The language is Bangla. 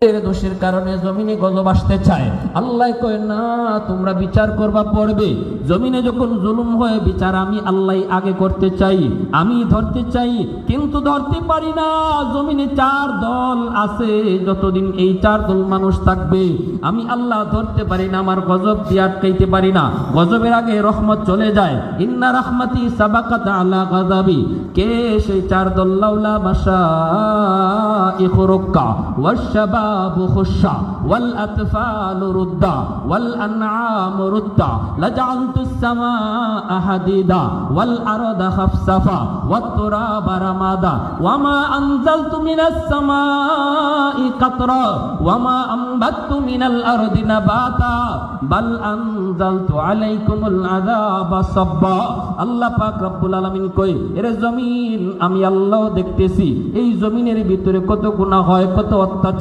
দোষের কারণে জমিনে গজব আসতে চায়। আল্লাহ কয় না, তোমরা বিচার করবা পড়বে। জমিনে যখন জুলুম হয় বিচার আমি আল্লাহ আগে করতে চাই, আমি ধরতে চাই, কিন্তু ধরতে পারি না। জমিনে 4 দল আছে, যতদিন এই 4 দল মানুষ থাকবে আমি আল্লাহ ধরতে পারি না, আমার গজব দিয়ে আটকাইতে পারি না। গজবের আগে রহমত চলে যায়। ইন্না রাহমাতি সাবাকাত আলা গাযাবি। কে সেই 4 দল? লাউলা মাশাইখু রুক্কা ওয়াশ-শাবাবু খুশশা ওয়াল আতফালু রুদ্দা ওয়াল আনআমু রুদ্দা লাজআলতুস সামাআ হাদিদা ওয়াল আরদা খাফসাফা ওয়াত তুরাবা রামাদা ওয়ামা আনজালতু মিনাস সামাই কাতরা ওয়ামা আমবাততু মিনাল আরদি নাবাতা বাল আনজালতু আলাইকুমুল আযাবা সাব্বা। আল্লাহ পাক রব্বুল আলামিন কই, এরে জমিন আমি আল্লাহ দেখতেছি এই জমিনের ভিতরে কত গুনাহ হয়, কত অত্যাচার